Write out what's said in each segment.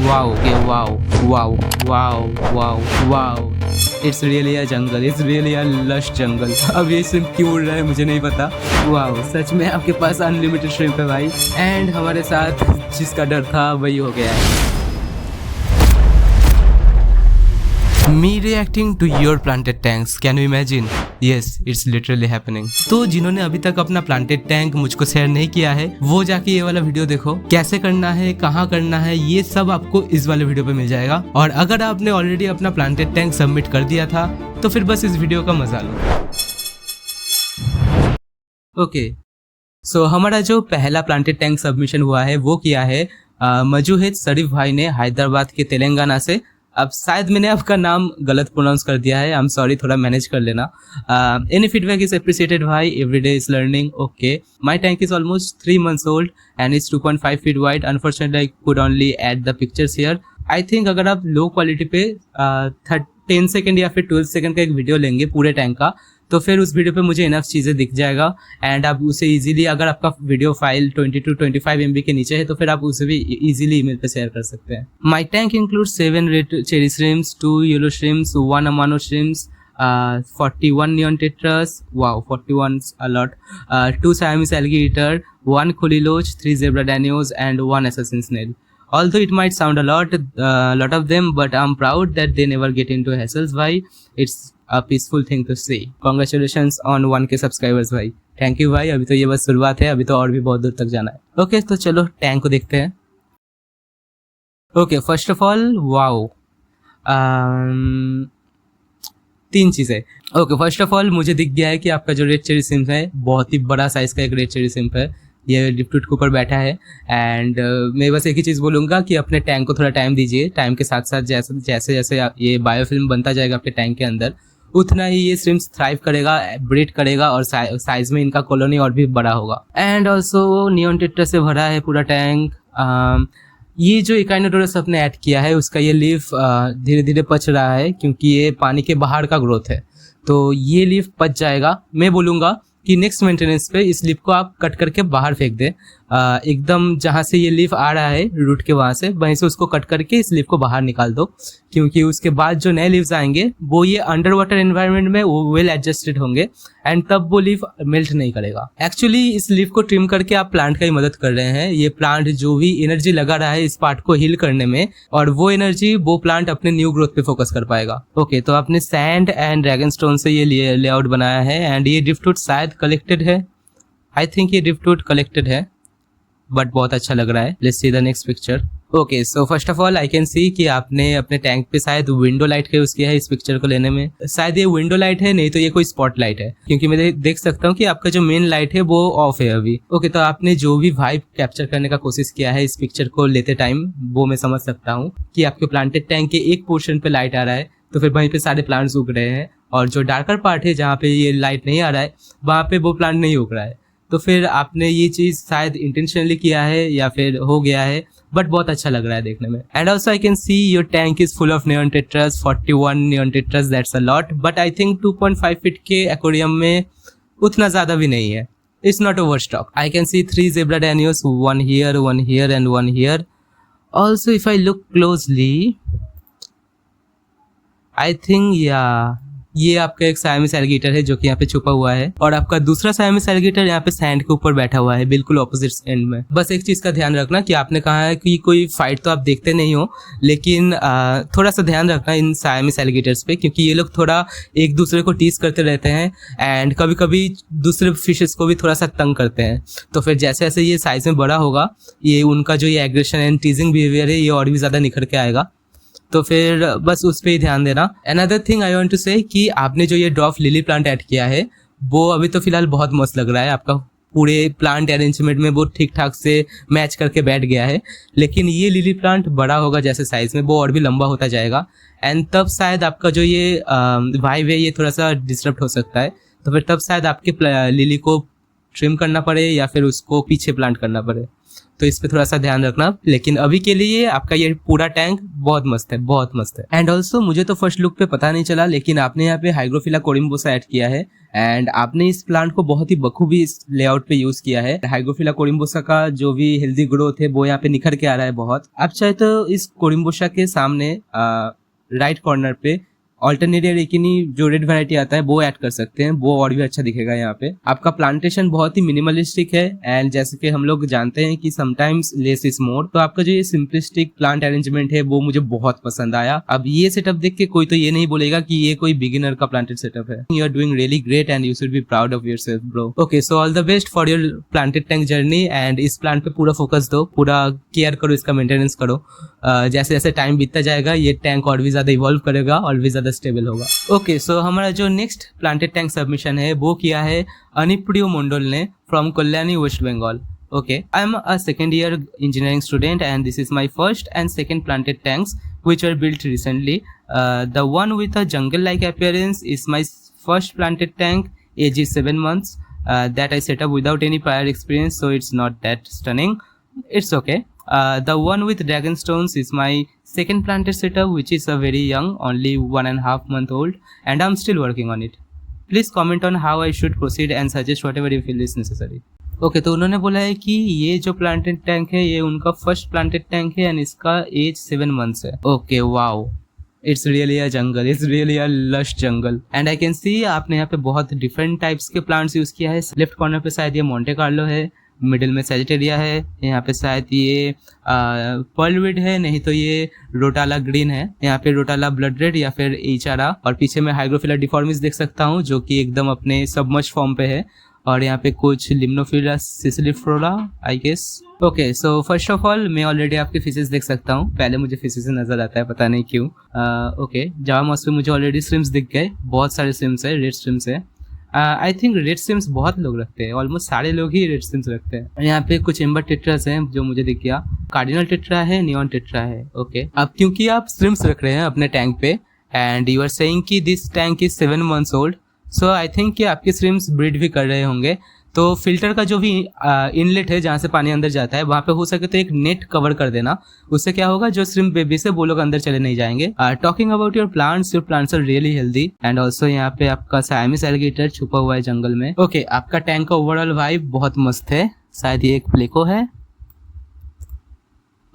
Wow के wow wow wow wow wow, it's really a jungle, it's really a lush jungle. अब ये सिर्फ क्यों उड़ रहा है मुझे नहीं पता। वाओ, सच में आपके पास अनलिमिटेड श्रिम्प है भाई। एंड हमारे साथ जिसका डर था वही हो गया है। Me reacting to your planted tanks, can you imagine? Yes, it's literally happening. तो जिन्होंने अभी तक अपना प्लांटेड टैंक मुझको शेयर नहीं किया है वो जाके ये वाला वीडियो देखो, कैसे करना है, कहाँ करना है, ये सब आपको इस वाले वीडियो पे मिल जाएगा। और अगर आपने ऑलरेडी अपना प्लांटेड टैंक सबमिट कर दिया था तो फिर बस इस वीडियो का मजा लो। ओके, सो हमारा जो पहला प्लांटेड टैंक सबमिशन हुआ है वो किया है मजूहिद शरीफ भाई ने, हैदराबाद के तेलंगाना से। अब शायद मैंने आपका नाम गलत प्रोनाउंस कर दिया है, आई एम सॉरी, थोड़ा मैनेज कर लेना। एनी फीडबैक इज अप्रिशिएटेड भाई, everyday is learning. Okay, my tank is almost 3 months old and it's 2.5 feet wide. Unfortunately I could only add the pictures here. I think अगर आप low quality पे 10 second या फिर 12 second का एक video लेंगे पूरे टैंक का तो फिर उस वीडियो पे मुझे इनफ चीज़ें दिख जाएगा। एंड आप उसे इजीली, अगर आपका वीडियो फाइल 20 to 25 MB के नीचे है तो फिर आप उसे भी इजीली ईमेल पे शेयर कर सकते हैं। My tank includes 7 red cherry shrimps, 2 yellow shrimps, 1 Amano shrimps, 41 neon tetras, wow, 41's a lot, 2 Siamese alligator, 1 Kholiloch, 3 zebra danios and 1 assassin snail. Although it might sound a lot of them, but I'm proud that they never get into hassles. Why? It's a peaceful thing to see. Congratulations on 1K subscribers भाई। Thank you भाई, अभी तो ये बस शुरुआत है, अभी तो और भी बहुत दूर तक जाना है। ओके, तो चलो टैंक को देखते हैं। Okay, first of all wow, 3 चीज़ें। ओके, फर्स्ट ऑफ ऑल मुझे दिख गया है कि आपका जो रेड चेरी सिम्प है बहुत ही बड़ा साइज़ का एक रेड चेरी सिम्प है, ये डिप्टूट के ऊपर बैठा है। एंड मैं बस एक ही चीज़ बोलूँगा कि अपने टैंक को थोड़ा टाइम दीजिए। टाइम के साथ साथ जैसे जैसे ये बायोफिल्म बनता जाएगा आपके टैंक के अंदर उतना ही ये श्रिम्प्स थ्राइव करेगा, ब्रीड करेगा और साइज में इनका कॉलोनी और भी बड़ा होगा। एंड ऑल्सो नियॉन टेट्रा से भरा है पूरा टैंक। ये जो इकाइनोडोरस आपने ऐड किया है उसका ये लीफ धीरे धीरे पच रहा है क्योंकि ये पानी के बाहर का ग्रोथ है, तो ये लीफ पच जाएगा। मैं बोलूँगा कि नेक्स्ट मेंटेनेंस पे इस लीफ को आप कट करके बाहर फेंक दें। एकदम जहाँ से ये लीफ आ रहा है रूट के वहाँ से उसको कट करके इस लीफ को बाहर निकाल दो, क्योंकि उसके बाद जो नए लीव्स आएंगे वो ये अंडर वाटर एनवायरनमेंट में वो वेल एडजस्टेड होंगे एंड तब वो लीफ मेल्ट नहीं करेगा। एक्चुअली इस लीफ को ट्रिम करके आप प्लांट का ही मदद कर रहे हैं। ये प्लांट जो भी एनर्जी लगा रहा है इस पार्ट को हील करने में, और वो एनर्जी वो प्लांट अपने न्यू ग्रोथ पे फोकस कर पाएगा। ओके, तो आपने सैंड एंड ड्रैगन स्टोन से ये लेआउट बनाया है एंड ये ड्रिफ्टवुड शायद कलेक्टेड है। आई थिंक ये ड्रिफ्टवुड कलेक्टेड है, बट बहुत अच्छा लग रहा है। Let's see the next picture. Okay, so first of all I can see कि आपने अपने टैंक पे शायद विंडो लाइट का यूज किया है इस पिक्चर को लेने में। शायद ये विंडो लाइट है, नहीं तो ये कोई स्पॉट लाइट है, क्योंकि मैं देख सकता हूँ कि आपका जो मेन लाइट है वो ऑफ है अभी। ओके, तो आपने जो भी वाइब कैप्चर करने का कोशिश किया है इस पिक्चर को लेते टाइम वो मैं समझ सकता हूँ कि आपके प्लांटेड टैंक के एक पोर्शन पे लाइट आ रहा है तो फिर वहीं पे सारे प्लांट्स उग रहे हैं, और जो डार्कर पार्ट है जहाँ पे ये लाइट नहीं आ रहा है वहाँ पे वो प्लांट नहीं उग रहा है। तो फिर आपने ये चीज़ शायद इंटेंशनली किया है या फिर हो गया है, बट बहुत अच्छा लग रहा है देखने में। And also I can see your tank is full of neon tetras, 41 neon tetras, that's a lot, but I think 2.5 feet के एक्वेरियम में उतना ज़्यादा भी नहीं है। It's not over stock. I can see 3 zebra danios, 1 here and 1 here. Also if I look closely, I think ये आपका एक साइमस एलिगेटर है जो कि यहाँ पे छुपा हुआ है, और आपका दूसरा साइमस एलिगेटर यहाँ पे सैंड के ऊपर बैठा हुआ है बिल्कुल ऑपोजिट एंड में। बस एक चीज का ध्यान रखना कि आपने कहा है कि कोई फाइट तो आप देखते नहीं हो, लेकिन थोड़ा सा ध्यान रखना इन साइमस एलिगेटर्स पे, क्योंकि ये लोग थोड़ा एक दूसरे को टीज करते रहते हैं एंड कभी कभी दूसरे फिशेस को भी थोड़ा सा तंग करते हैं। तो फिर जैसे जैसे ये साइज में बड़ा होगा ये उनका जो ये एग्रेशन एंड टीजिंग बिहेवियर है ये और भी ज्यादा निखर के आएगा, तो फिर बस उस पर ही ध्यान देना। Another thing I want to say कि आपने जो ये ड्वार्फ लिली प्लांट ऐड किया है वो अभी तो फिलहाल बहुत मस्त लग रहा है, आपका पूरे प्लांट अरेंजमेंट में वो ठीक ठाक से मैच करके बैठ गया है। लेकिन ये लिली प्लांट बड़ा होगा जैसे साइज में वो और भी लंबा होता जाएगा एंड तब शायद आपका जो ये वाइब है ये थोड़ा सा डिस्टर्ब हो सकता है, तो फिर तब शायद आपके लिली को ट्रिम करना पड़े या फिर उसको पीछे प्लांट करना पड़े। तो इस पे थोड़ा सा ध्यान रखना। लेकिन अभी के लिए आपका ये पूरा टैंक बहुत मस्त है, बहुत मस्त है। एंड ऑल्सो मुझे तो फर्स्ट लुक पे पता नहीं चला, लेकिन आपने यहाँ पे हाइग्रोफिला कोरिम्बोसा ऐड किया है एंड आपने इस प्लांट को बहुत ही बखूबी इस लेआउट पे यूज किया है। हाइग्रोफिला कोरिम्बोसा का जो भी हेल्दी ग्रोथ है वो यहाँ पे निखर के आ रहा है बहुत। आप चाहे तो इस कोरिम्बोसा के सामने राइट कॉर्नर पे ऑल्टरनेरिया रेकिनी जो रेड वैरायटी आता है वो ऐड कर सकते हैं, वो और भी अच्छा दिखेगा। यहाँ पे आपका प्लांटेशन बहुत ही मिनिमलिस्टिक है एंड जैसे कि हम लोग जानते हैं कि समटाइम्स लेस इज मोर, तो आपका जो ये सिंपलिस्टिक प्लांट अरेंजमेंट है वो मुझे बहुत पसंद आया। अब ये सेटअप देख के कोई तो ये नहीं बोलेगा कि ये कोई बिगिनर का प्लांटेड सेटअप है। You are doing really great and you should be proud of yourself bro. Okay, so all the best for your planted tank journey and इस प्लांट पे पूरा फोकस दो, पूरा केयर करो, इसका मेंटेनेंस करो। जैसे जैसे टाइम बीतता जाएगा ये टैंक और भी ज्यादा इवॉल्व करेगा और भी ज्यादा स्टेबल होगा। ओके, सो हमारा जो नेक्स्ट प्लांटेड टैंक सबमिशन है वो किया है अनिप्रियो मंडल ने from Kalyani West Bengal. Okay, I am a second year engineering student and this is my first and second planted tanks which were built recently. The one with a jungle-like appearance is my first planted tank, age is 7 months, that I set up without any prior experience, so it's not that stunning. It's okay. The one with dragon stones is my second planted setup which is a very young, only 1.5 month old, and I'm still working on it. Please comment on how I should proceed and suggest whatever you feel is necessary. Okay, तो उन्होंने बोला है कि ये जो planted tank है ये उनका फर्स्ट प्लांटेड टैंक है एंड इसका एज 7 मंथ्स है। Okay, wow, it's really a jungle, it's really a lush jungle and I can see आपने यहाँ पे बहुत डिफरेंट टाइप्स के प्लांट्स यूज किया है। लेफ्ट कॉर्नर पे शायद ये मोंटे कार्लो है, मिडिल में सैजिटेरिया है, यहाँ पे शायद ये पर्लविड है, नहीं तो ये रोटाला ग्रीन है, यहाँ पे रोटाला ब्लड रेड या फिर एचारा, और पीछे में हाइग्रोफिला डिफॉर्मिस देख सकता हूँ जो कि एकदम अपने सबमर्ज फॉर्म पे है, और यहाँ पे कुछ limnophila sessiliflora I guess. Okay, so first of all मैं ऑलरेडी आपके फिशेस देख सकता हूँ, पहले मुझे फिशेस नजर आता है पता नहीं क्यों। ओके, जावा मॉस पे मुझे ऑलरेडी स्विम्स दिख गए, बहुत सारे स्विम्स है, रेड स्विम्स है। आई थिंक रेड स्विम्स बहुत लोग रखते हैं, ऑलमोस्ट सारे लोग ही रेड स्विम्स रखते हैं। यहाँ पे कुछ एम्बर टेट्रास हैं जो मुझे दिख गया, कार्डिनल टेट्रा है, नियॉन टेट्रा है। ओके, अब क्योंकि आप स्विम्स रख रहे हैं अपने टैंक पे एंड यू आर सेइंग कि this tank is 7 months old, so I think कि आपके स्विम्स ब्रीड भी कर रहे होंगे, तो फिल्टर का जो भी इनलेट है जहाँ से पानी अंदर जाता है वहाँ पे हो सके तो एक नेट कवर कर देना, उससे क्या होगा जो श्रिम्प बेबी से वो लोग अंदर चले नहीं जाएंगे। Talking about your plants are really healthy and also यहाँ पे आपका साइमिस एलिगेटर छुपा हुआ है जंगल में। ओके, आपका टैंक का ओवरऑल वाइब बहुत मस्त है, शायद ये एक प्लेको है।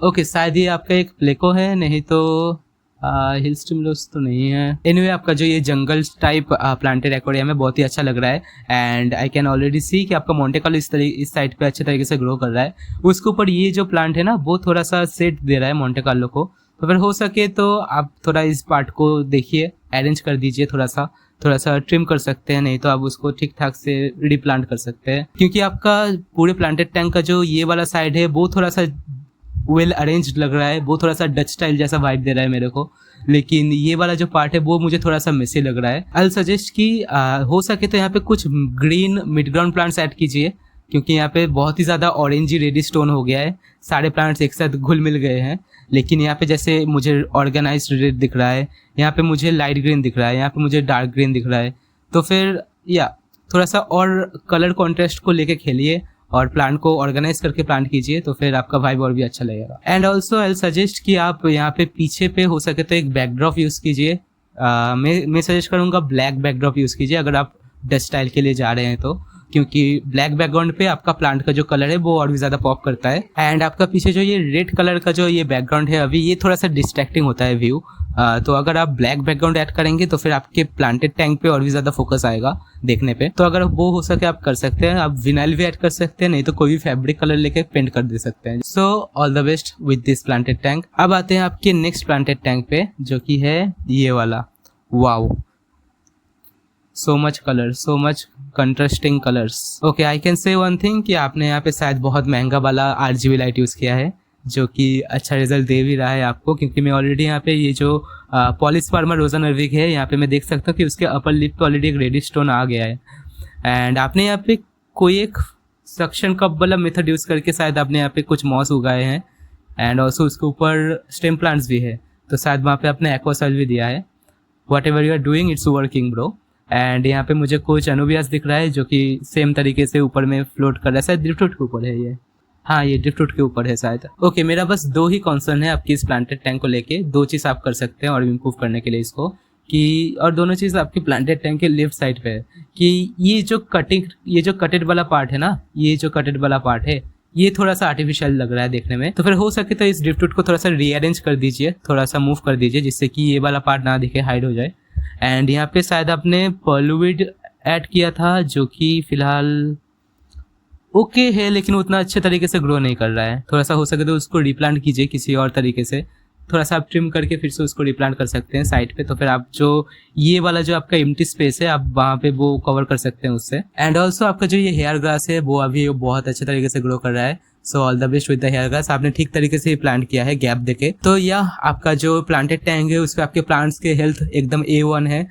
ओके, शायद ये आपका एक प्लेको है, नहीं तो हिल स्टिमुलस तो नहीं है। एनीवे, आपका जो ये जंगल टाइप प्लांटेड एक्वेरियम है बहुत ही अच्छा लग रहा है एंड आई कैन ऑलरेडी सी कि आपका मोंटे कार्लो इस साइड पे अच्छे तरीके से ग्रो कर रहा है। उसके ऊपर ये जो प्लांट है ना वो थोड़ा सा सेट दे रहा है मोंटे कार्लो को, तो फिर हो सके तो आप थोड़ा इस पार्ट को देखिए, अरेंज कर दीजिए, थोड़ा सा ट्रिम कर सकते हैं, नहीं तो आप उसको ठीक ठाक से रिप्लांट कर सकते हैं, क्योंकि आपका पूरे प्लांटेड टैंक का जो ये वाला साइड है वो थोड़ा सा वेल अरेंज्ड लग रहा है, वो थोड़ा सा डच स्टाइल जैसा वाइब दे रहा है मेरे को, लेकिन ये वाला जो पार्ट है वो मुझे थोड़ा सा मेसी लग रहा है। आई सजेस्ट कि हो सके तो यहाँ पे कुछ green mid ground plants add कीजिए, क्योंकि यहाँ पे बहुत ही ज़्यादा ऑरेंजी रेडी स्टोन हो गया है, सारे प्लांट्स एक साथ घुल मिल गए हैं। लेकिन यहाँ पे जैसे मुझे ऑर्गेनाइज्ड रेड दिख रहा है, यहाँ पे मुझे लाइट ग्रीन दिख रहा है, यहाँ पे मुझे डार्क ग्रीन दिख रहा है, तो फिर या थोड़ा सा और कलर कॉन्ट्रास्ट को लेके खेलिए और प्लांट को ऑर्गेनाइज करके प्लांट कीजिए, तो फिर आपका वाइब और भी अच्छा लगेगा। एंड ऑल्सो आई सजेस्ट कि आप यहाँ पे पीछे पे हो सके तो एक बैकड्रॉप यूज़ कीजिए। मैं सजेस्ट करूँगा ब्लैक बैकड्रॉप यूज़ कीजिए अगर आप डस्ट स्टाइल के लिए जा रहे हैं तो, क्योंकि ब्लैक बैकग्राउंड पे आपका प्लांट का जो कलर है वो और भी ज़्यादा पॉप करता है। एंड आपका पीछे जो ये रेड कलर का जो ये बैकग्राउंड है अभी, ये थोड़ा सा डिस्ट्रैक्टिंग होता है व्यू, तो अगर आप ब्लैक बैकग्राउंड ऐड करेंगे तो फिर आपके प्लांटेड टैंक पे और भी ज़्यादा फोकस आएगा देखने पे, तो अगर वो हो सके आप कर सकते हैं। आप विनाइल भी ऐड कर सकते हैं, नहीं तो कोई भी फैब्रिक कलर लेके पेंट कर दे सकते हैं। सो all the best with this planted tank. अब आते हैं आपके नेक्स्ट प्लांटेड टैंक पे जो कि है ये वाला। Wow, so much colour, so much contrasting colours. Okay, I can say one thing कि आपने यहाँ पे शायद बहुत महंगा वाला RGB लाइट यूज़ किया है, जो कि अच्छा रिजल्ट दे भी रहा है आपको, क्योंकि मैं ऑलरेडी यहाँ पे ये जो पॉलिस्पर्मा रोजा नर्विक है यहाँ पे मैं देख सकता हूँ कि उसके अपर लिप पे ऑलरेडी एक रेडिश स्टोन आ गया है। एंड आपने यहाँ पे कोई एक सक्शन कप वाला मेथड यूज़ करके शायद आपने यहाँ पे कुछ मॉस उगाए हैं एंड ऑल्सो उसके ऊपर स्टेम प्लांट्स भी है, तो शायद वहाँ पे आपने एक्वा सॉइल भी दिया है। Whatever you are doing it's working bro. And यहाँ पे मुझे कुछ अनुबियास दिख रहा है जो कि सेम तरीके से ऊपर में फ्लोट कर रहा है, शायद ड्रिफ्टवुड के ऊपर है ये। हाँ ये ड्रिफ्टवुड के ऊपर है शायद। ओके मेरा बस 2 ही कंसर्न है आपकी इस प्लांटेड टैंक को लेके। 2 चीज़ आप कर सकते हैं और इम्प्रूव करने के लिए इसको, कि और दोनों चीज़ आपकी प्लांटेड टैंक के लेफ्ट साइड पे है कि ये जो कटेड वाला पार्ट है ना, ये जो कटेड वाला पार्ट है ये थोड़ा सा आर्टिफिशियल लग रहा है देखने में। तो फिर हो सके तो इस ड्रिफ्टवुड को थोड़ा सा रीअरेंज कर दीजिए, थोड़ा सा मूव कर दीजिए जिससे कि ये वाला पार्ट ना दिखे, हाइड हो जाए। एंड यहाँ पे शायद आपने पर्लवुड ऐड किया था जो कि फिलहाल ओके है लेकिन उतना अच्छे तरीके से ग्रो नहीं कर रहा है। थोड़ा सा हो सके तो उसको रिप्लांट कीजिए किसी और तरीके से, थोड़ा सा आप ट्रिम करके फिर से उसको रिप्लांट कर सकते हैं साइड पे। तो फिर आप जो ये वाला जो आपका एम्प्टी स्पेस है आप वहाँ पे वो कवर कर सकते हैं उससे। एंड ऑल्सो आपका जो ये हेयर ग्रास है वो अभी बहुत अच्छे तरीके से ग्रो कर रहा है। So all the best with the hair grass. आपने ठीक तरीके से प्लांट किया है गैप देके। तो यह आपका जो प्लांटेड टैंक है उसपे आपके प्लांट्स के हेल्थ एकदम A1 है,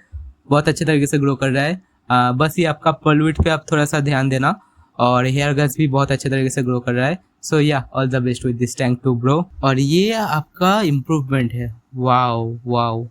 बहुत अच्छे तरीके से ग्रो कर रहा है। बस ये आपका पर्लवुड पे आप थोड़ा सा ध्यान देना, और हेयर ग्रास भी बहुत अच्छे तरीके से ग्रो कर रहा है। So yeah all the best with this tank to grow. और ये आपका इम्प्रूवमेंट है, wow wow,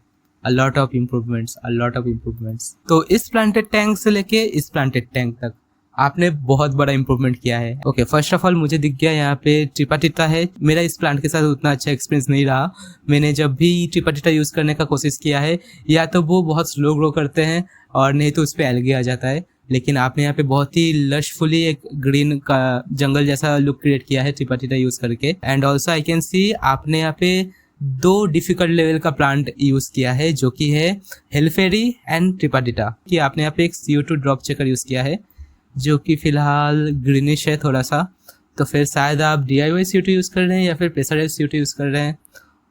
a lot of improvements. तो इस प्लांटेड टैंक से लेके इस प्लांटेड टैंक तक आपने बहुत बड़ा इम्प्रूवमेंट किया है। ओके फर्स्ट ऑफ ऑल मुझे दिख गया यहाँ पे ट्रिपाटिटा है। मेरा इस प्लांट के साथ उतना अच्छा एक्सपीरियंस नहीं रहा। मैंने जब भी ट्रिपाटिटा यूज करने का कोशिश किया है या तो वो बहुत स्लो ग्रो करते हैं और नहीं तो उस पर एल्गी आ जाता है। लेकिन आपने यहाँ पे बहुत ही लशफुली एक ग्रीन का जंगल जैसा लुक क्रिएट किया है ट्रिपाटिटा यूज करके। And also I can see आपने यहाँ पे 2 डिफिकल्ट लेवल का प्लांट यूज किया है जो कि है हेलफेरी एंड ट्रिपाटिटा। कि आपने यहाँ पे एक CO2 ड्रॉप चेकर यूज किया है जो कि फिलहाल ग्रीनिश है थोड़ा सा। तो फिर शायद आप DIY CO2 यूज कर रहे हैं या फिर प्रेशराइज CO2 यूज कर रहे हैं।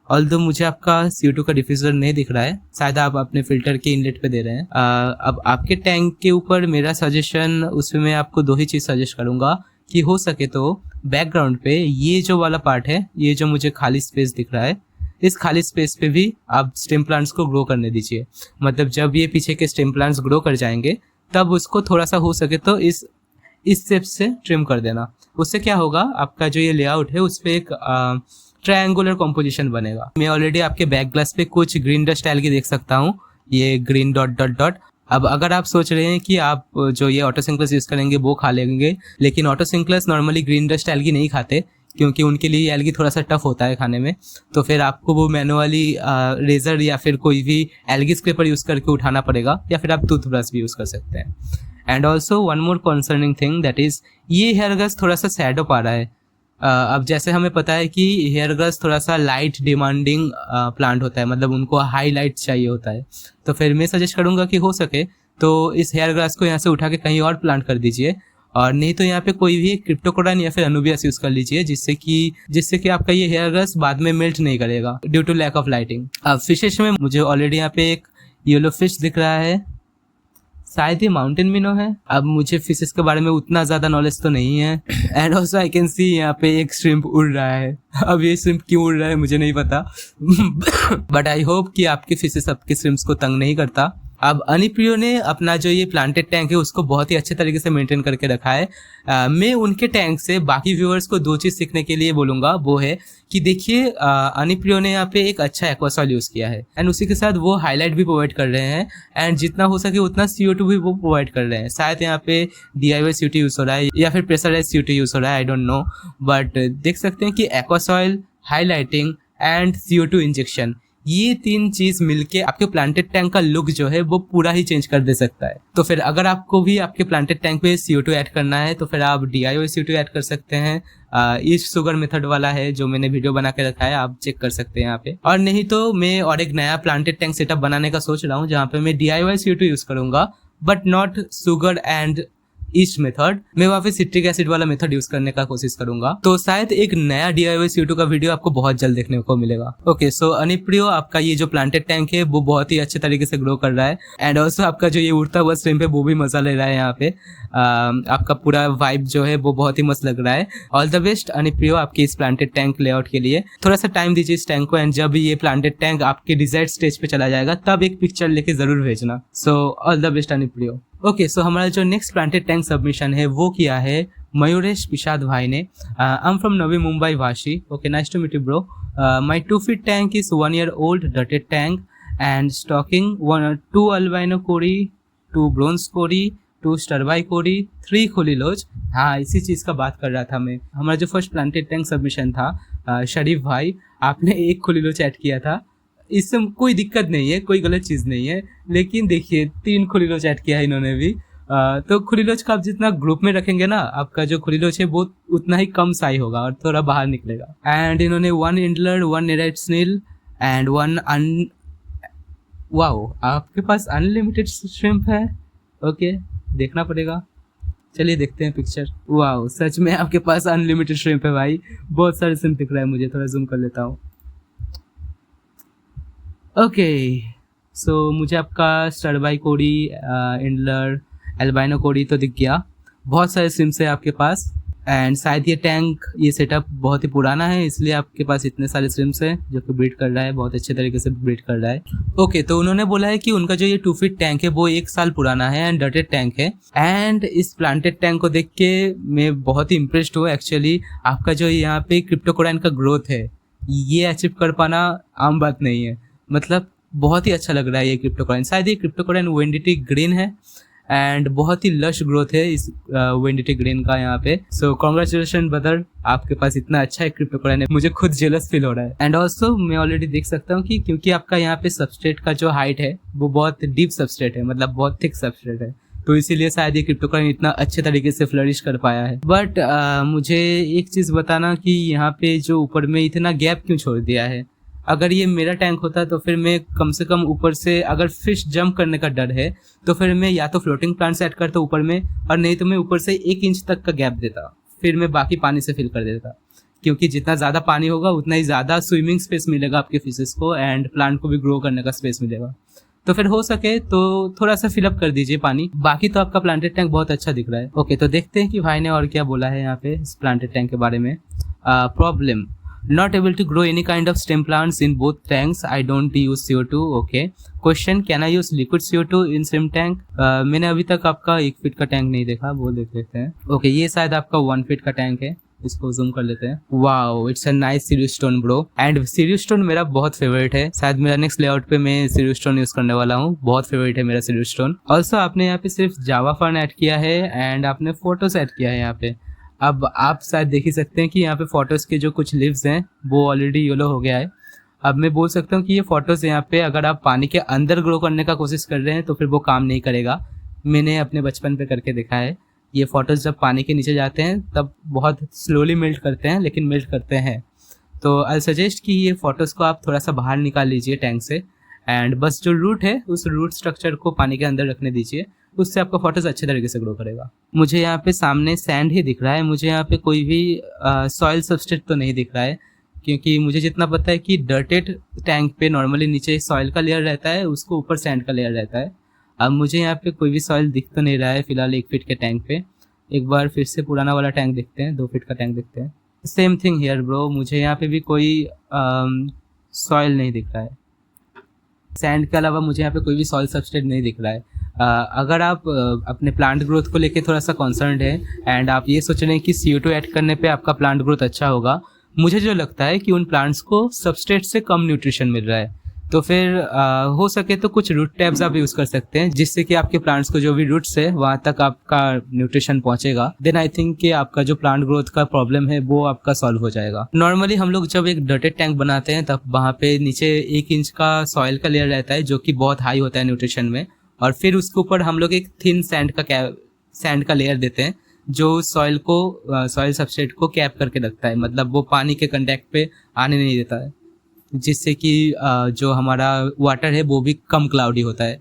ऑल्दो मुझे आपका CO2 का डिफ्यूजर नहीं दिख रहा है, शायद आप अपने फिल्टर के इनलेट पे दे रहे हैं। अब आपके टैंक के ऊपर मेरा सजेशन, उसमें मैं आपको 2 ही चीज़ सजेस्ट करूंगा कि हो सके तो बैकग्राउंड पे ये जो वाला पार्ट है, ये जो मुझे खाली स्पेस दिख रहा है, इस खाली स्पेस पे भी आप स्टेम प्लांट्स को ग्रो करने दीजिए। मतलब जब ये पीछे के स्टेम प्लांट्स ग्रो कर जाएंगे तब उसको थोड़ा सा हो सके तो इस शेप से ट्रिम कर देना। उससे क्या होगा, आपका जो ये लेआउट है उस पर एक ट्रायंगुलर कॉम्पोजिशन बनेगा। मैं ऑलरेडी आपके बैक ग्लास पे कुछ ग्रीन डस्ट एल्गी देख सकता हूँ, ये ग्रीन डॉट डॉट डॉट। अब अगर आप सोच रहे हैं कि आप जो ये ऑटोसिंक्लस यूज करेंगे वो खा लेंगे, लेकिन ऑटोसिंक्लस नॉर्मली ग्रीन डस्ट एल्गी नहीं खाते क्योंकि उनके लिए एल्गी थोड़ा सा टफ होता है खाने में। तो फिर आपको वो मैनुअली रेजर या फिर कोई भी एल्गी स्क्रैपर यूज करके उठाना पड़ेगा, या फिर आप टूथब्रश भी यूज कर सकते हैं। And also one more concerning thing that is ये हेयर ग्रास थोड़ा सा सैडो पा रहा है। अब जैसे हमें पता है कि हेयर ग्रास थोड़ा सा लाइट डिमांडिंग प्लांट होता है, मतलब उनको हाई लाइट चाहिए होता है। तो फिर मैं सजेस्ट करूंगा कि हो सके तो इस हेयर ग्रास को यहाँ से उठा के कहीं और प्लांट कर दीजिए, और नहीं तो यहाँ पे कोई भी क्रिप्टोकोडाइन या फिर अनुबियस यूज कर लीजिए, जिससे कि आपका ये हेयर ग्रास बाद में मेल्ट नहीं करेगा due to lack of lighting. अब फिशेस में मुझे ऑलरेडी यहाँ पे एक येलो फिश दिख रहा है, शायद ये माउंटेन मिनो है। अब मुझे फिशेस के बारे में उतना ज्यादा नॉलेज तो नहीं है। And also I can see यहाँ पे एक श्रिम्प उड़ रहा है। अब ये श्रिम्प क्यों उड़ रहा है मुझे नहीं पता बट आई होप कि आपके फिशेस आपके श्रिम्प्स को तंग नहीं करता। अब अनिप्रियो ने अपना जो ये प्लांटेड टैंक है उसको बहुत ही अच्छे तरीके से मेंटेन करके रखा है। मैं उनके टैंक से बाकी व्यूअर्स को 2 चीज सीखने के लिए बोलूंगा, वो है कि देखिए अनिप्रियो ने यहाँ पे एक अच्छा एक्वासॉइल यूज किया है एंड उसी के साथ वो हाईलाइट भी प्रोवाइड कर रहे हैं, एंड जितना हो सके उतना CO2 भी वो प्रोवाइड कर रहे हैं। शायद यहाँ पे DIY CO2 यूज हो रहा है या फिर प्रेशराइज CO2 यूज हो रहा है, आई डोंट नो, बट देख सकते हैं कि एक्वासॉइल, हाईलाइटिंग एंड CO2 इंजेक्शन, ये 3 चीज मिलके आपके प्लांटेड टैंक का लुक जो है वो पूरा ही चेंज कर दे सकता है। तो फिर अगर आपको भी आपके प्लांटेड टैंक पे CO2 ऐड करना है तो फिर आप DIY CO2 ऐड कर सकते हैं। ईस्ट शुगर मेथड वाला है जो मैंने वीडियो बना के रखा है, आप चेक कर सकते हैं यहाँ पे। और नहीं तो मैं और एक नया प्लांटेड टैंक सेटअप बनाने का सोच रहा हूँ जहाँ पे मैं DIY CO2 यूज करूंगा but not sugar and east method. मैं वहाँ पे सिट्रिक एसिड वाला मेथड यूज करने का कोशिश करूंगा। तो शायद एक नया DIY CO2 का वीडियो आपको बहुत जल्द देखने को मिलेगा। ओके सो अनिप्रियो, आपका ये जो प्लांटेड टैंक है वो बहुत ही अच्छे तरीके से ग्रो कर रहा है, एंड ऑल्सो आपका जो ये उड़ता हुआ श्रिम्प है वो भी मजा ले रहा है यहाँ पे। आपका पूरा वाइब जो है वो बहुत ही मस्त लग रहा है। ऑल द बेस्ट अनिप्रियो आपके इस प्लांटेड टैंक लेआउट के लिए। थोड़ा सा टाइम दीजिए इस टैंक को, एंड जब ये प्लांटेड टैंक आपके डिजायर्ड स्टेज पे चला जाएगा तब एक पिक्चर लेके जरूर भेजना। So all the best Anipriyo. Okay so हमारा जो नेक्स्ट प्लांटेड टैंक सबमिशन है वो किया है मयूरेश पिशाद भाई ने। I am from Navi Mumbai Vashi. Okay nice to meet you bro. My 2 feet tank is 1 year old dirted tank and stocking 2 albino cori, 2 bronze cori, 2 स्टरबाइकोडी, 3 खुलीलोच। हाँ, इसी चीज़ का बात कर रहा था मैं। हमारा जो फर्स्ट प्लांटेड टैंक सबमिशन था शरीफ भाई, आपने 1 खुलीलोच ऐड किया था। इससे कोई दिक्कत नहीं है, कोई गलत चीज़ नहीं है, लेकिन देखिए 3 खुलीलोच ऐड किया है इन्होंने भी। तो खुलीलोच का आप जितना ग्रुप में रखेंगे ना, आपका जो खुलीलोच है वो उतना ही कम साई होगा और थोड़ा बाहर निकलेगा। एंड इन्होंने 1 इंडलर, 1 नेराइट स्नेल एंड 1 वाओ, आपके पास अनलिमिटेड श्रिम्प है। ओके, देखना पड़ेगा, चलिए देखते हैं पिक्चर। वाओ, सच में आपके पास अनलिमिटेड श्रिम्प है भाई, बहुत सारे श्रिम्प दिख रहा है मुझे, थोड़ा जूम कर लेता हूँ। ओके, सो मुझे आपका स्टरबाइकोडी, इंडलर, एल्बाइनो कोडी तो दिख गया। बहुत सारे सिम्स है आपके पास एंड शायद ये टैंक, ये सेटअप बहुत ही पुराना है, इसलिए आपके पास इतने सारे सिम्स हैं जो कि ब्रीड कर रहा है, बहुत अच्छे तरीके से ब्रीड कर रहा है। ओके, तो उन्होंने बोला है कि उनका जो ये 2 फीट टैंक है वो 1 साल पुराना है एंड डटेड टैंक है। एंड इस प्लांटेड टैंक को देख के मैं बहुत ही इम्प्रेस्ड हुआ एक्चुअली। आपका जो यहाँ पे क्रिप्टोकोराइन का ग्रोथ है, ये अचीव कर पाना आम बात नहीं है, मतलब बहुत ही अच्छा लग रहा है ये क्रिप्टोकोराइन। शायद ये क्रिप्टोकोराइन वेंडिटी ग्रीन है एंड बहुत ही लश ग्रोथ है इस वेंडिटी ग्रीन का यहाँ पे। सो कॉन्ग्रेचुलेशन ब्रदर, आपके पास इतना अच्छा एक क्रिप्टोकोराइन है, मुझे खुद जेलस फील हो रहा है। एंड ऑल्सो मैं ऑलरेडी देख सकता हूँ कि क्योंकि आपका यहाँ पे सबस्ट्रेट का जो हाइट है वो बहुत डीप सबस्ट्रेट है, मतलब बहुत थिक सबस्ट्रेट है, तो इसीलिए शायद ये क्रिप्टोकोराइन इतना अच्छे तरीके से फ्लरिश कर पाया है। बट मुझे एक चीज़ बताना कि यहाँ पे जो ऊपर में इतना गैप क्यों छोड़ दिया है। अगर ये मेरा टैंक होता तो फिर मैं कम से कम ऊपर से, अगर फिश जंप करने का डर है तो फिर मैं या तो फ्लोटिंग प्लांट सेट करता ऊपर में, और नहीं तो मैं ऊपर से 1 इंच तक का गैप देता, फिर मैं बाकी पानी से फिल कर देता, क्योंकि जितना ज़्यादा पानी होगा उतना ही ज़्यादा स्विमिंग स्पेस मिलेगा आपके फिशेस को एंड प्लांट को भी ग्रो करने का स्पेस मिलेगा। तो फिर हो सके तो थोड़ा सा फिलअप कर दीजिए पानी। बाकी तो आपका प्लांटेड टैंक बहुत अच्छा दिख रहा है। ओके, तो देखते हैं कि भाई ने और क्या बोला है यहाँ पे इस प्लांटेड टैंक के बारे में। Problem, not able to grow any kind of stem plants in both tanks. I don't use CO2. Okay. Question, can I use liquid CO2 in stem tank? मैंने अभी तक आपका 1 फीट का टैंक नहीं देखा, वो देख लेते हैं। ओके, ये शायद आपका 1 फीट का टैंक है, इसको जूम कर लेते हैं। Wow, it's a nice serious stone bro, and serious stone मेरा बहुत फेवरेट है। शायद मेरा नेक्स्ट लेआउट पे मैं सीरियस स्टोन यूज करने वाला हूँ, बहुत फेवरेट है मेरा सीरियस स्टोन। ऑल्सो आपने यहाँ पे सिर्फ जावा फर्न ऐड किया है एंड आपने फोटोस ऐड किया है यहाँ पे। अब आप शायद देख ही सकते हैं कि यहाँ पे फोटोज़ के जो कुछ लीव्स हैं वो ऑलरेडी येलो हो गया है। अब मैं बोल सकता हूँ कि ये फोटोज़ यहाँ पे अगर आप पानी के अंदर ग्रो करने का कोशिश कर रहे हैं तो फिर वो काम नहीं करेगा। मैंने अपने बचपन पे करके देखा है, ये फोटोज़ जब पानी के नीचे जाते हैं तब बहुत स्लोली मेल्ट करते हैं, लेकिन मेल्ट करते हैं। तो आई सजेस्ट कि ये फ़ोटोज़ को आप थोड़ा सा बाहर निकाल लीजिए टैंक से एंड बस जो रूट है उस रूट स्ट्रक्चर को पानी के अंदर रखने दीजिए, उससे आपका फोटोज अच्छे तरीके से ग्रो करेगा। मुझे यहाँ पे सामने सैंड ही दिख रहा है, मुझे यहाँ पे कोई भी सॉइल सबस्ट्रेट तो नहीं दिख रहा है, क्योंकि मुझे जितना पता है कि डर्टेड टैंक पे नॉर्मली नीचे सॉइल का लेयर रहता है, उसको ऊपर सैंड का लेयर रहता है। अब मुझे यहाँ पे कोई भी सॉइल दिख तो नहीं रहा है फिलहाल 1 फीट के टैंक पे। एक बार फिर से पुराना वाला टैंक देखते हैं, 2 फीट का टैंक देखते हैं। सेम थिंग हियर ब्रो, मुझे यहाँ पे भी कोई सॉइल नहीं दिख रहा है। सैंड के अलावा मुझे यहाँ पे कोई भी सॉइल सबस्ट्रेट नहीं दिख रहा है। अगर आप अपने प्लांट ग्रोथ को लेके थोड़ा सा कॉन्सर्न्ड है एंड आप ये सोच रहे हैं कि CO2 ऐड करने पे आपका प्लांट ग्रोथ अच्छा होगा, मुझे जो लगता है कि उन प्लांट्स को सबस्ट्रेट से कम न्यूट्रिशन मिल रहा है, तो फिर हो सके तो कुछ रूट टैब्स आप यूज़ कर सकते हैं, जिससे कि आपके प्लांट्स को जो भी रूट्स है वहाँ तक आपका न्यूट्रिशन पहुँचेगा। देन आई थिंक कि आपका जो प्लांट ग्रोथ का प्रॉब्लम है वो आपका सॉल्व हो जाएगा। नॉर्मली हम लोग जब एक डर्टेड टैंक बनाते हैं तब वहाँ पे नीचे 1 इंच का सॉइल का लेयर रहता है जो कि बहुत हाई होता है न्यूट्रिशन में, और फिर उसके ऊपर हम लोग एक थिन सैंड का लेयर देते हैं जो सॉइल सबस्ट्रेट को कैप करके रखता है, मतलब वो पानी के कंटेक्ट पे आने नहीं देता है, जिससे कि जो हमारा वाटर है वो भी कम क्लाउडी होता है।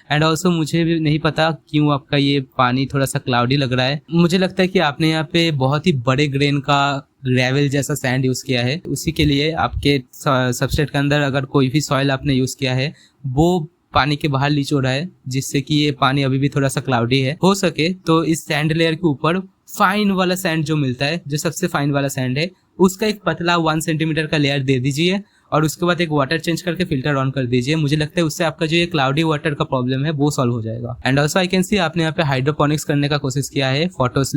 एंड ऑल्सो मुझे भी नहीं पता क्यों आपका ये पानी थोड़ा सा क्लाउडी लग रहा है। मुझे लगता है कि आपने यहाँ पे बहुत ही बड़े ग्रेन का ग्रेवल जैसा सैंड यूज़ किया है, उसी के लिए आपके सबस्ट्रेट के अंदर अगर कोई भी सॉइल आपने यूज़ किया है वो पानी के बाहर लीच हो रहा है, जिससे कि ये पानी अभी भी थोड़ा सा क्लाउडी है। हो सके तो इस सैंड लेयर के ऊपर फाइन वाला सैंड जो मिलता है, जो सबसे फाइन वाला सैंड है, उसका एक पतला 1 सेंटीमीटर का लेयर दे दीजिए और उसके बाद एक वाटर चेंज करके फिल्टर ऑन कर दीजिए। मुझे लगता है उससे आपका जो ये क्लाउडी वाटर का प्रॉब्लम है वो सॉल्व हो जाएगा। And also I can see आपने यहाँ पे हाइड्रोपोनिक्स करने का कोशिश किया है, फोटोज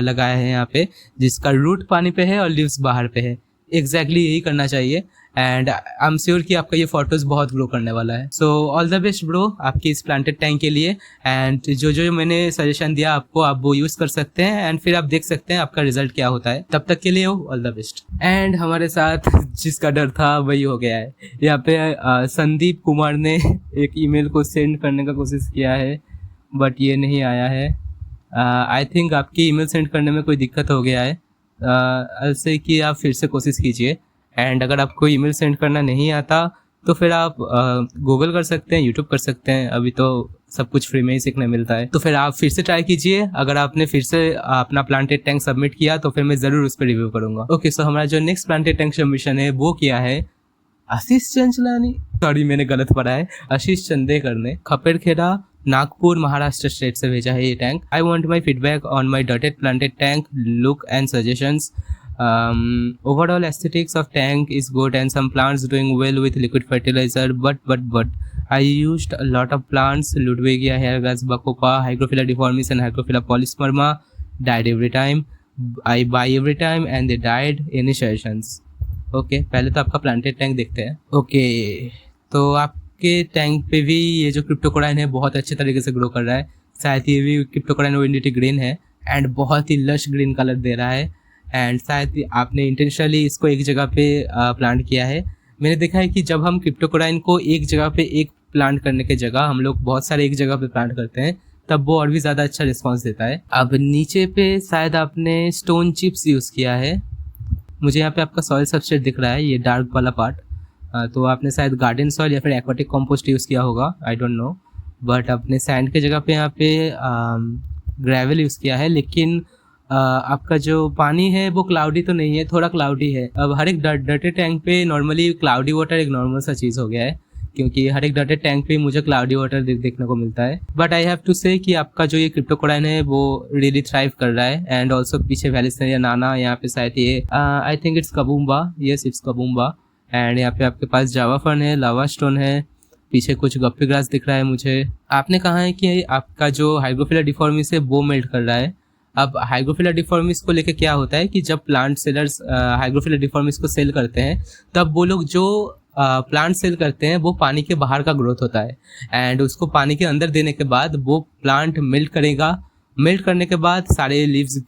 लगाया है यहाँ पे, जिसका रूट पानी पे है और लीव्स बाहर पे है। एग्जैक्टली यही करना चाहिए एंड आई एम श्योर कि आपका ये फोटोज बहुत ग्रो करने वाला है। So all the best bro आपकी इस प्लांटेड टैंक के लिए। एंड जो मैंने सजेशन दिया आपको, आप वो यूज कर सकते हैं एंड फिर आप देख सकते हैं आपका रिजल्ट क्या होता है। तब तक के लिए ऑल द बेस्ट। एंड हमारे साथ जिसका डर था वही हो गया है। यहाँ पे संदीप कुमार ने एक ईमेल को सेंड करने का कोशिश किया है बट ये नहीं आया है। आई थिंक आपकी ईमेल सेंड करने में कोई दिक्कत हो गया है, ऐसे कि आप फिर से कोशिश कीजिए। एंड अगर आपको ईमेल सेंड करना नहीं आता तो फिर आप गूगल कर सकते हैं, यूट्यूब कर सकते हैं, अभी तो सब कुछ फ्री में ही सीखने मिलता है। तो फिर आप फिर से ट्राई कीजिए। अगर आपने फिर से अपना प्लांटेड टैंक सबमिट किया तो फिर मैं ज़रूर उस पर रिव्यू करूंगा। ओके, सो हमारा जो नेक्स्ट प्लांटेड टैंक सबमिशन है वो किया है आशीष चंचलानी, सॉरी मैंने गलत पढ़ा है, आशीष चंदेकर ने खपेरखेड़ा नागपुर महाराष्ट्र स्टेट से भेजा है ये tank. I want my feedback on my dotted planted tank look and suggestions. Overall aesthetics of tank is good and some plants doing well with liquid fertilizer, but I used a lot of plants, Ludwigia, Hairgrass, Bacopa, Hygrophila deformis and Hygrophila polysperma died every time. I buy every time and they died. Any suggestions? Okay, पहले तो आपका planted tank देखते हैं। Okay, तो आपके tank पे भी ये जो क्रिप्टोकोराइन है बहुत अच्छे तरीके से ग्रो कर रहा है। शायद ये भी क्रिप्टोकोराइन ओरिएंटेड ग्रीन है एंड बहुत ही लश ग्रीन कलर दे रहा है। एंड शायद आपने इंटेंशनली इसको एक जगह पे प्लांट किया है। मैंने देखा है कि जब हम क्रिप्टोकोराइन को एक जगह पे एक प्लांट करने के जगह हम लोग बहुत सारे एक जगह पे प्लांट करते हैं तब वो और भी ज़्यादा अच्छा रिस्पांस देता है। अब नीचे पे शायद आपने स्टोन चिप्स यूज़ किया है। मुझे यहाँ पे आपका सॉइल सबस्ट्रेट दिख रहा है, ये डार्क वाला पार्ट, तो आपने शायद गार्डन सॉइल या फिर एक्वाटिक कॉम्पोस्ट यूज़ किया होगा, आई डोंट नो। बट आपने सैंड के जगह पे यहाँ पे ग्रेवल यूज़ किया है। लेकिन आपका जो पानी है वो क्लाउडी तो नहीं है, थोड़ा क्लाउडी है। अब हर एक डर्टेड टैंक पे नॉर्मली क्लाउडी वाटर एक नॉर्मल सा चीज़ हो गया है, क्योंकि हर एक डर्टेड टैंक पे मुझे क्लाउडी वाटर देखने को मिलता है। But I have to say कि आपका जो ये क्रिप्टोकोराइन है वो रियली थ्राइव कर रहा है। एंड ऑल्सो पीछे वैलिसनेरिया नाना, यहाँ पे शायद ये I think it's cabomba, yes it's cabomba. And यहाँ पे आपके पास जावा फर्न है, लावा स्टोन है, पीछे कुछ गप्पी ग्रास दिख रहा है मुझे। आपने कहा है कि आपका जो हाइग्रोफिला डिफॉर्मिस है वो मेल्ट कर रहा है। अब हाइग्रोफिला डिफॉर्मिस को लेकर क्या होता है कि जब प्लांट सेलर्स हाइग्रोफिला डिफॉर्मिस को सेल करते हैं तब वो लोग जो प्लांट सेल करते हैं वो पानी के बाहर का ग्रोथ होता है एंड उसको पानी के अंदर देने के बाद वो प्लांट मेल्ट करेगा। मेल्ट करने के बाद सारे लीव्स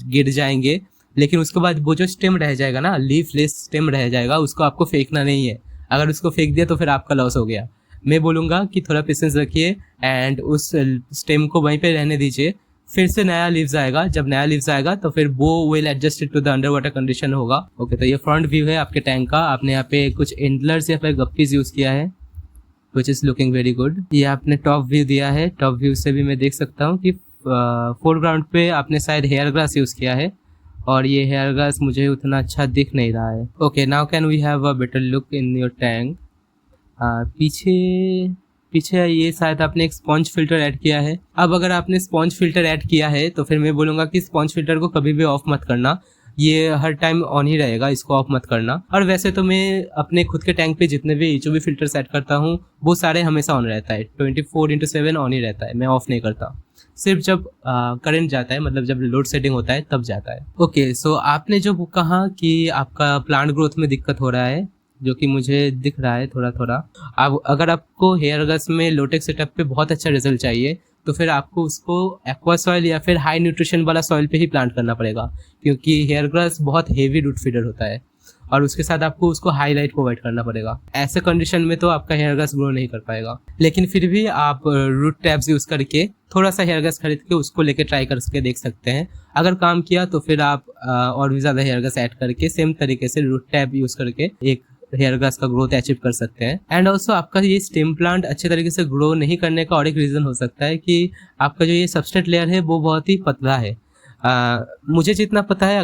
गिर जाएंगे, लेकिन उसके बाद वो जो स्टेम रह जाएगा ना, लीफलेस स्टेम रह जाएगा, उसको आपको फेंकना नहीं है। अगर उसको फेंक दिया तो फिर आपका लॉस हो गया। मैं बोलूँगा कि थोड़ा पेशेंस रखिए एंड उस स्टेम को वहीं पे रहने दीजिए, फिर से नया लीव्स आएगा। जब नया लीव्स आएगा तो फिर वो well adjusted to the under water condition होगा। ओके, तो ये फ्रंट व्यू है आपके टैंक का। आपने यहाँ पे कुछ एंडलर्स या फिर गप्पीज यूज़ किया है which is looking very good. ये आपने टॉप व्यू दिया है, टॉप व्यू से भी मैं देख सकता हूँ कि फोरग्राउंड पे आपने शायद हेयर ग्रास यूज़ किया है और ये हेयर ग्रास मुझे उतना अच्छा दिख नहीं रहा है। Okay, now can we have a better look in your tank. पीछे ये शायद आपने एक स्पॉन्ज फिल्टर ऐड किया है। अब अगर आपने स्पॉन्ज फिल्टर ऐड किया है तो फिर मैं बोलूँगा कि स्पॉन्ज फिल्टर को कभी भी ऑफ मत करना, ये हर टाइम ऑन ही रहेगा, इसको ऑफ मत करना। और वैसे तो मैं अपने खुद के टैंक पे जितने भी HOV फिल्टर सेट करता हूँ वो सारे हमेशा ऑन रहता है, 24/7 ऑन ही रहता है, मैं ऑफ नहीं करता। सिर्फ जब करंट जाता है, मतलब जब लोड सेटिंग होता है तब जाता है। ओके, सो आपने जो कहा कि आपका प्लांट ग्रोथ में दिक्कत हो रहा है, जो कि मुझे दिख रहा है थोड़ा थोड़ा। अब अगर आपको हेयर ग्रास में लोटेक्स सेटअप पे बहुत अच्छा रिजल्ट चाहिए तो फिर आपको उसको एक्वा सॉइल या फिर हाई न्यूट्रिशन वाला सॉइल पे ही प्लांट करना पड़ेगा, क्योंकि हेयर ग्रास बहुत हेवी रूट फीडर होता है और उसके साथ आपको उसको हाई लाइट प्रोवाइड करना पड़ेगा। ऐसे कंडीशन में तो आपका हेयर ग्रास ग्रो नहीं कर पाएगा। लेकिन फिर भी आप रूट टैब्स यूज़ करके थोड़ा सा हेयर ग्रास खरीद के उसको लेके ट्राई करके देख सकते हैं। अगर काम किया तो फिर आप और भी ज़्यादा हेयर ग्रास ऐड करके सेम तरीके से रूट टैब यूज़ करके एक हेयर ग्रास का ग्रोथ अचीव कर सकते हैं। एंड ऑल्सो आपका ये स्टेम प्लांट अच्छे तरीके से ग्रो नहीं करने का और एक रीज़न हो सकता है कि आपका जो ये सबस्ट्रेट लेयर है वो बहुत ही पतला है। मुझे जितना पता है,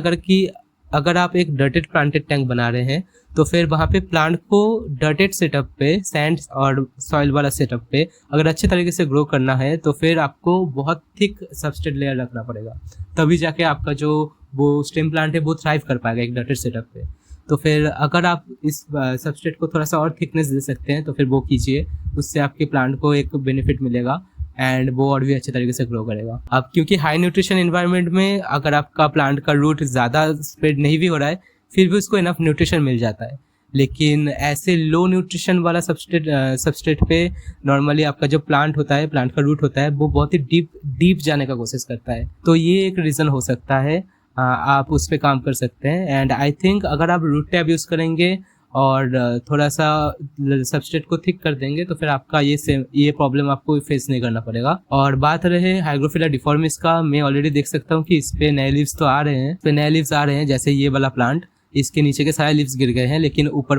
अगर आप एक डर्टेड प्लांटेड टैंक बना रहे हैं तो फिर वहाँ पे प्लांट को डर्टेड सेटअप पे, सैंड और सॉइल वाला सेटअप पे अगर अच्छे तरीके से ग्रो करना है तो फिर आपको बहुत थिक सबस्ट्रेट लेयर रखना पड़ेगा, तभी जाके आपका जो वो स्टेम प्लांट है वो थ्राइव कर पाएगा एक डर्टेड सेटअप पे। तो फिर अगर आप इस सबस्ट्रेट को थोड़ा सा और थिकनेस दे सकते हैं तो फिर वो कीजिए, उससे आपके प्लांट को एक बेनिफिट मिलेगा एंड वो और भी अच्छे तरीके से ग्रो करेगा। अब क्योंकि हाई न्यूट्रिशन एनवायरनमेंट में अगर आपका प्लांट का रूट ज़्यादा स्प्रेड नहीं भी हो रहा है फिर भी उसको इनफ न्यूट्रिशन मिल जाता है, लेकिन ऐसे लो न्यूट्रिशन वाला सबस्ट्रेट पे नॉर्मली आपका जो प्लांट होता है, प्लांट का रूट होता है, वो बहुत ही डीप जाने का कोशिश करता है। तो ये एक रीज़न हो सकता है, आप उस पर काम कर सकते हैं। एंड आई थिंक अगर आप रूट टैब यूज़ करेंगे और थोड़ा सा सबस्ट्रेट को थिक कर देंगे तो फिर आपका ये प्रॉब्लम आपको फेस नहीं करना पड़ेगा। और बात रहे हाइग्रोफिला डिफॉर्मिस का, मैं ऑलरेडी देख सकता हूँ कि इस पे नए लीव्स तो आ रहे हैं, इस पे नए लीव्स आ रहे हैं। जैसे ये वाला प्लांट, इसके नीचे के सारे लीव्स गिर गए हैं, लेकिन अपर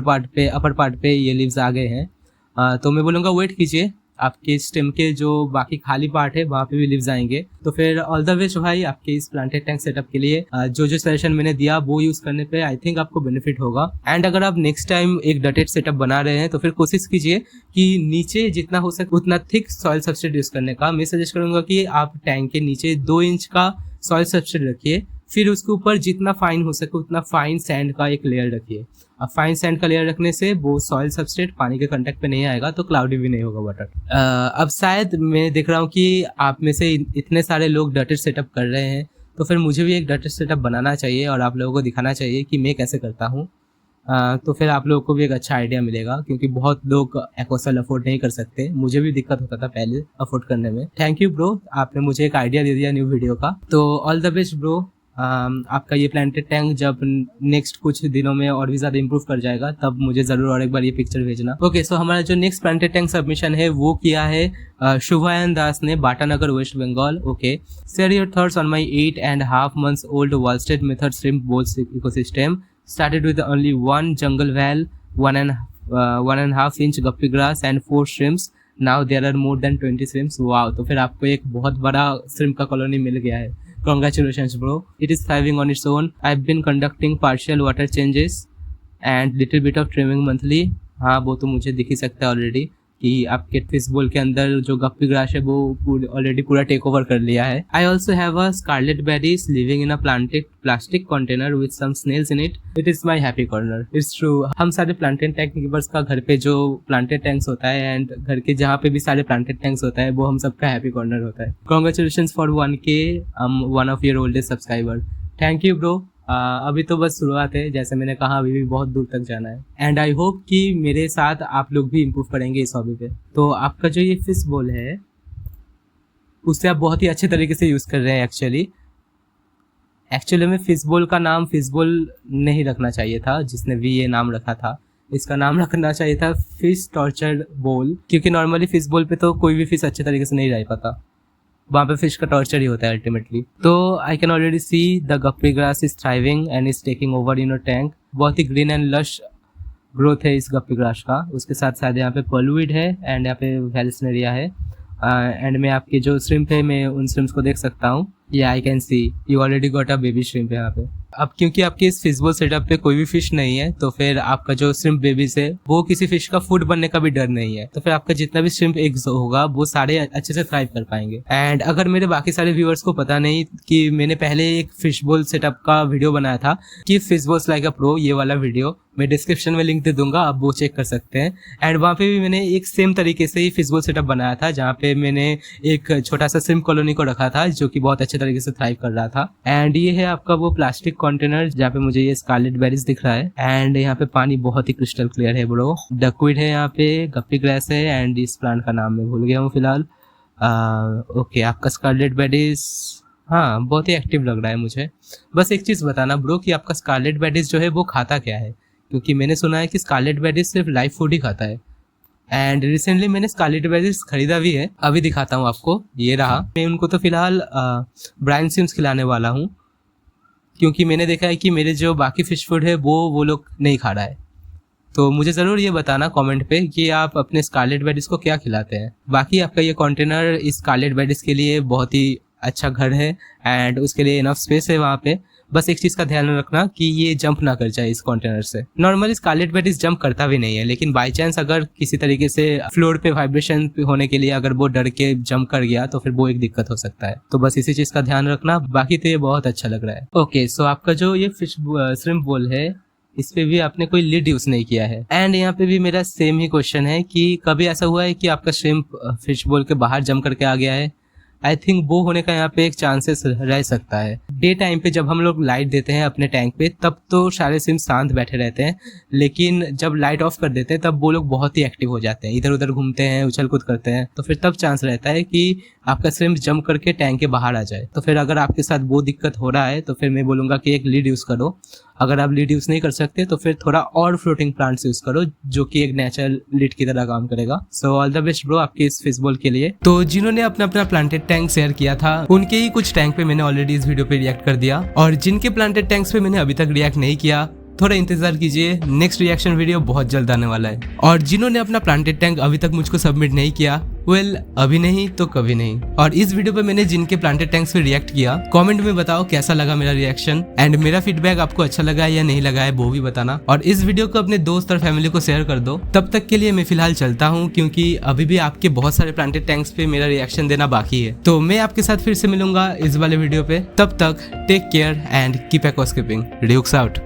पार्ट पे ये लीव्स आ गए हैं। तो मैं बोलूँगा वेट कीजिए, आपके स्टेम के जो बाकी खाली पार्ट है वहाँ पे भी लीव्स आएंगे। तो फिर ऑल द बेस्ट भाई आपके इस प्लांटेड टैंक सेटअप के लिए। जो सजेशन मैंने दिया वो यूज करने पे आई थिंक आपको बेनिफिट होगा। एंड अगर आप नेक्स्ट टाइम एक डटेड सेटअप बना रहे हैं तो फिर कोशिश कीजिए कि नीचे जितना हो सके उतना थिक सॉइल सब्सट्रेट यूज करने का। मैं सजेस्ट करूंगा कि आप टैंक के नीचे 2 इंच का सॉइल सब्सट्रेट रखिए, फिर उसके ऊपर जितना फाइन हो सके उतना फाइन सैंड का एक लेयर रखिए। अब फाइन सैंड का लेयर रखने से वो सॉइल सबस्ट्रेट पानी के कांटेक्ट पे नहीं आएगा, तो क्लाउडी भी नहीं होगा वाटर। अब शायद मैं देख रहा हूँ कि आप में से इतने सारे लोग डटेड सेटअप कर रहे हैं, तो फिर मुझे भी एक डटेड सेटअप बनाना चाहिए और आप लोगों को दिखाना चाहिए कि मैं कैसे करता हूँ। तो फिर आप लोगों को भी एक अच्छा आइडिया मिलेगा, क्योंकि बहुत लोग एक्वासेल अफोर्ड नहीं कर सकते। मुझे भी दिक्कत होता था पहले अफोर्ड करने में। थैंक यू ब्रो, आपने मुझे एक आइडिया दे दिया न्यू वीडियो का। तो ऑल द बेस्ट ब्रो। आपका ये प्लांटेड टैंक जब नेक्स्ट कुछ दिनों में और भी ज़्यादा इंप्रूव कर जाएगा तब मुझे ज़रूर और एक बार ये पिक्चर भेजना। ओके, सो हमारा जो नेक्स्ट प्लांटेड टैंक सबमिशन है वो किया है शुभायन दास ने, Batanagar West Bengal. Okay, share your thoughts on my 8.5 months old Wallstead method shrimp bowl ecosystem. Started with only 1 jungle well, 1.5 inch guppy grass and 4 shrimps. Now there are more than 20 shrimps. Wow, तो फिर आपको एक बहुत बड़ा shrimp का colony मिल गया है। Congratulations bro, it is thriving on its own. I've been conducting partial water changes and little bit of trimming monthly. हाँ, वो तो मुझे दिख ही सकता है ऑलरेडी कि आपके फिश बोल के अंदर जो गप्पी ग्रास है वो ऑलरेडी पूरा टेक ओवर कर लिया है। I also have a scarlet berries living in a planted plastic container with some snails in it. It is my happy corner. It's true, हम सारे प्लांटेड टैंक कीपर्स का घर पे जो प्लांटेड टैंक्स होता है एंड घर के जहाँ पे भी सारे प्लांटेड टैंक्स होता है वो हम सबका हैप्पी कॉर्नर होता है। Congratulation for 1K, one of your oldest subscriber. Thank you bro. अभी तो बस शुरुआत है, जैसे मैंने कहा अभी भी बहुत दूर तक जाना है। एंड आई होप कि मेरे साथ आप लोग भी इम्प्रूव करेंगे इस हॉबी पे। तो आपका जो ये फिश बोल है उससे आप बहुत ही अच्छे तरीके से यूज़ कर रहे हैं। एक्चुअली में फिश बोल का नाम फिश बोल नहीं रखना चाहिए था, जिसने भी ये नाम रखा था। इसका नाम रखना चाहिए था फिश टॉर्चर्ड बोल, क्योंकि नॉर्मली फिश बोल पे तो कोई भी फिश अच्छे तरीके से नहीं रह पाता, वहाँ पे फिश का टॉर्चर ही होता है अल्टीमेटली। तो I can already see the guppy grass is thriving and is taking over in a tank. बहुत ही ग्रीन एंड लश ग्रोथ है इस गप्पी ग्रास का। उसके साथ साथ यहाँ पे पर्लवीड है एंड यहाँ पे वेल्सनेरिया है। एंड मैं आपके जो श्रिम्प है मैं उन श्रिम्प्स को देख सकता हूँ। या I can see you already got a baby shrimp यहाँ पे। अब क्योंकि आपके इस फिश बोल सेटअप पे कोई भी फिश नहीं है तो फिर आपका जो श्रिम्प बेबीज है वो किसी फिश का फूड बनने का भी डर नहीं है। तो फिर आपका जितना भी श्रिम्प एग्स होगा वो सारे अच्छे से थ्राइव कर पाएंगे। एंड अगर मेरे बाकी सारे व्यूअर्स को पता नहीं कि मैंने पहले एक फिश बोल सेटअप का वीडियो बनाया था कि fish bowls like a pro, ये वाला वीडियो मैं डिस्क्रिप्शन में लिंक दे दूंगा, आप वो चेक कर सकते हैं। एंड वहाँ पे भी मैंने एक सेम तरीके से ही फिश बोल सेटअप बनाया था, जहाँ पे मैंने एक छोटा सा श्रिम्प कॉलोनी को रखा था जो कि बहुत अच्छे तरीके से थ्राइव कर रहा था। एंड ये है आपका वो प्लास्टिक कंटेनर जहाँ पे मुझे ये स्कारलेट बेरीज दिख रहा है। एंड यहाँ पे पानी बहुत ही क्रिस्टल क्लियर है ब्रो। डकविड है यहाँ पे, गप्पी ग्रास है एंड इस प्लांट का नाम मैं भूल गया हूँ फिलहाल। ओके, आपका स्कारलेट बेरीज हाँ बहुत ही एक्टिव लग रहा है मुझे। बस एक चीज़ बताना ब्रो कि आपका स्कारलेट बेरीज जो है वो खाता क्या है, क्योंकि मैंने सुना है कि स्कारलेट बेरीज सिर्फ लाइव फूड ही खाता है। एंड रिसेंटली मैंने स्कारलेट बेरीज खरीदा भी है, अभी दिखाता हूँ आपको। ये रहा। मैं उनको तो फिलहाल ब्राइन सिम्स खिलाने वाला हूँ, क्योंकि मैंने देखा है कि मेरे जो बाकी फिश फूड है वो लोग नहीं खा रहा है। तो मुझे ज़रूर ये बताना कमेंट पे कि आप अपने स्कारलेट बेरीज को क्या खिलाते हैं। बाकी आपका ये कंटेनर इस स्कारलेट बेरीज के लिए बहुत ही अच्छा घर है एंड उसके लिए इनफ स्पेस है वहाँ पे। बस एक चीज़ का ध्यान रखना कि ये जंप ना कर जाए इस कंटेनर से। नॉर्मली स्कारलेट बेरीज जंप करता भी नहीं है, लेकिन बाय चांस अगर किसी तरीके से फ्लोर पे वाइब्रेशन होने के लिए अगर वो डर के जंप कर गया तो फिर वो एक दिक्कत हो सकता है। तो बस इसी चीज़ का ध्यान रखना। बाकी तो ये बहुत अच्छा लग रहा है। ओके, सो आपका जो ये फिश श्रिम्प बोल है इस पे भी आपने कोई लिड यूज नहीं किया है। एंड यहाँ पे भी मेरा सेम ही क्वेश्चन है कि कभी ऐसा हुआ है कि आपका श्रिम्प फिश बोल के बाहर जंप करके आ गया है आई थिंक वो होने का यहाँ पे एक चांसेस रह सकता है। डे टाइम पे जब हम लोग लाइट देते हैं अपने टैंक पे तब तो सारे सिम शांत बैठे रहते हैं, लेकिन जब लाइट ऑफ कर देते हैं तब वो लोग बहुत ही एक्टिव हो जाते हैं, इधर उधर घूमते हैं, उछल कूद करते हैं। तो फिर तब चांस रहता है कि आपका सिम जंप करके टैंक के बाहर आ जाए। तो फिर अगर आपके साथ वो दिक्कत हो रहा है तो फिर मैं बोलूँगा कि एक लीड यूज़ करो। अगर आप लीड यूज़ नहीं कर सकते तो फिर थोड़ा और फ्लोटिंग प्लांट्स यूज़ करो जो कि एक नेचुरल लीड की तरह काम करेगा। सो ऑल द बेस्ट ब्रो आपके इस फिश बॉल के लिए। तो जिन्होंने अपना अपना प्लांटेड टैंक शेयर किया था उनके ही कुछ टैंक पे मैंने ऑलरेडी इस वीडियो पे रिएक्ट कर दिया, और जिनके प्लांटेड टैंक्स पे मैंने अभी तक रिएक्ट नहीं किया थोड़ा इंतजार कीजिए, नेक्स्ट रिएक्शन वीडियो बहुत जल्द आने वाला है। और जिन्होंने अपना प्लांटेड टैंक अभी तक मुझको सबमिट नहीं किया, वेल अभी नहीं तो कभी नहीं। और इस वीडियो पे मैंने जिनके प्लांटेड टैंक्स पे रिएक्ट किया कमेंट में बताओ कैसा लगा मेरा रिएक्शन, एंड मेरा फीडबैक आपको अच्छा लगा है या नहीं लगा है वो भी बताना। और इस वीडियो को अपने दोस्त और फैमिली को शेयर कर दो। तब तक के लिए मैं फिलहाल चलता हूँ क्योंकि अभी भी आपके बहुत सारे प्लांटेड टैंक्स पे मेरा रिएक्शन देना बाकी है। तो मैं आपके साथ फिर से मिलूंगा इस वाले वीडियो पे, तब तक take care and keep aquascaping. Dukes out.